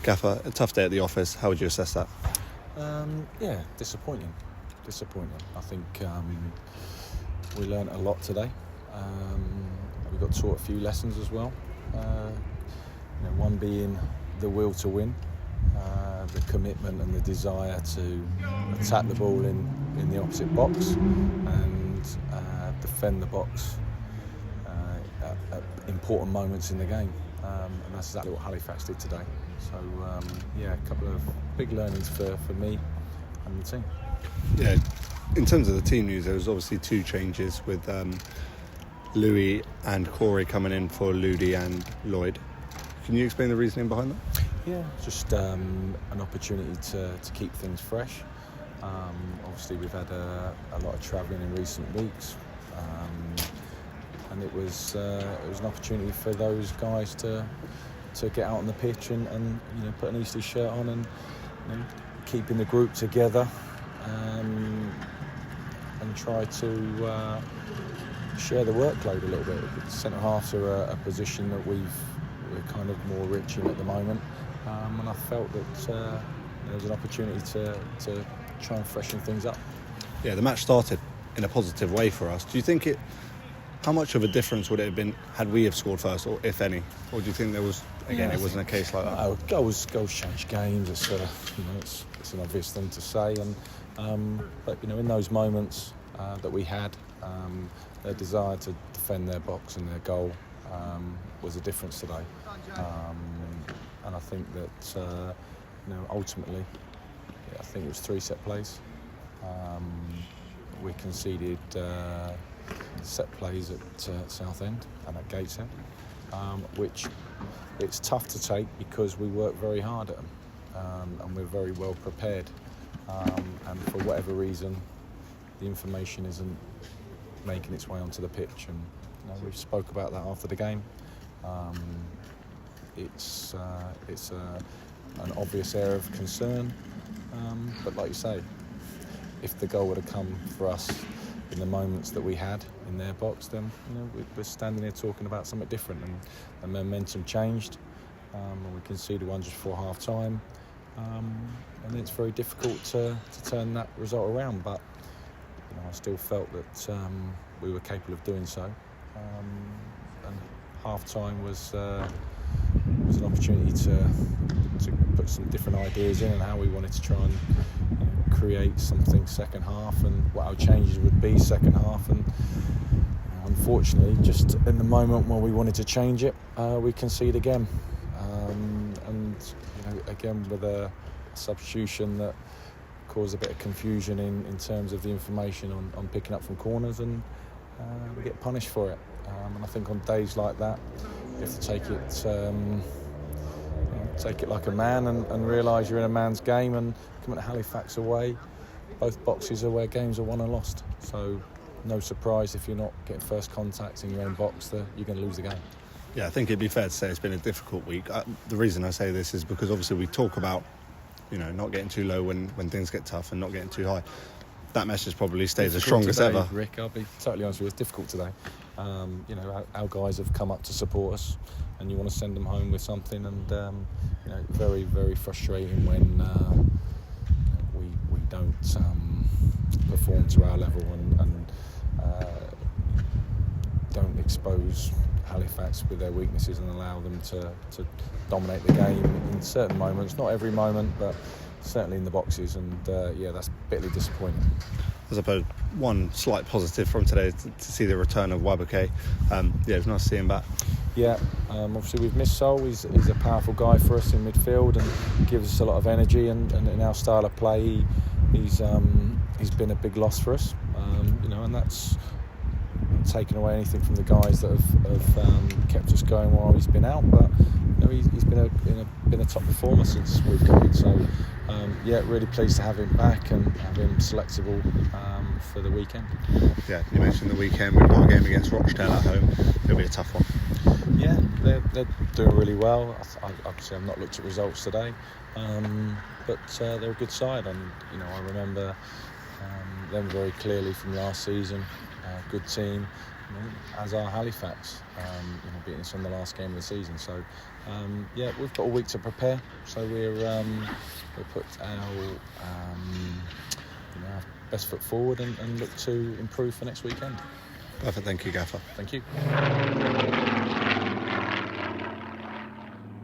Gaffer, a tough day at the office. How would you assess that? Disappointing. I think we learnt a lot today. We got taught a few lessons as well. One being the will to win, the commitment and the desire to attack the ball in the opposite box and defend the box at important moments in the game. And that's exactly what Halifax did today. So, a couple of big learnings for me and the team. Yeah, in terms of the team news, there was obviously two changes with Louis and Corey coming in for Ludi and Lloyd. Can you explain the reasoning behind that? Yeah, just an opportunity to keep things fresh. Obviously, we've had a lot of travelling in recent weeks, and it was an opportunity for those guys to get out on the pitch and put an Easter shirt on and keeping the group together and try to share the workload a little bit. Centre halves are a position that we're kind of more rich in at the moment, and I felt that there was an opportunity to try and freshen things up. Yeah, the match started in a positive way for us. Do you think how much of a difference would it have been had we have scored first, or if any? Or do you think there was, it wasn't a case like that? No, goals change games. It's an obvious thing to say, but in those moments that we had, their desire to defend their box and their goal was a difference today. And I think that ultimately, I think it was 3 set plays. We conceded set plays at Southend and at Gateshead, which it's tough to take because we work very hard at them, and we're very well prepared. And for whatever reason, the information isn't making its way onto the pitch, and we spoke about that after the game. It's an obvious area of concern, but like you say, if the goal would have come for us in the moments that we had in their box, then we're standing here talking about something different, and the momentum changed, and we conceded one just before half time, and it's very difficult to turn that result around, but I still felt that we were capable of doing so, and half time was an opportunity to put some different ideas in and how we wanted to try and create something second half and what our changes would be second half, and unfortunately just in the moment when we wanted to change it, we concede again, and again with a substitution that caused a bit of confusion in terms of the information on picking up from corners, and we get punished for it, and I think on days like that you have to take it like a man and realise you're in a man's game, and coming to Halifax away, both boxes are where games are won and lost, so no surprise if you're not getting first contact in your own box that you're going to lose the game. Yeah, I think it'd be fair to say it's been a difficult week. The reason I say this is because obviously we talk about not getting too low when things get tough and not getting too high. That message probably stays as strong as ever. Rick, I'll be totally honest with you, it's difficult today. Our guys have come up to support us, and you want to send them home with something, and very, very frustrating when we don't perform to our level and don't expose Halifax with their weaknesses and allow them to dominate the game in certain moments, not every moment, but certainly in the boxes, and that's bitterly disappointing. I suppose one slight positive from today is to see the return of Wabuke. It was nice to see him back. Yeah, obviously we've missed Sol. He's a powerful guy for us in midfield and gives us a lot of energy, and in our style of play he's been a big loss for us, and that's taken away anything from the guys that have kept us going while he's been out, but he's been a top performer since we've come in, so really pleased to have him back and have him selectable for the weekend. Yeah, you mentioned the weekend, we've got a game against Rochdale at home. It'll be a tough one. Yeah, they're doing really well. Obviously I've not looked at results today, but they're a good side, and I remember them very clearly from last season. Good team, as are Halifax, beating us on the last game of the season. So, we've got a week to prepare. So we'll put our best foot forward and look to improve for next weekend. Perfect. Thank you, Gaffer. Thank you.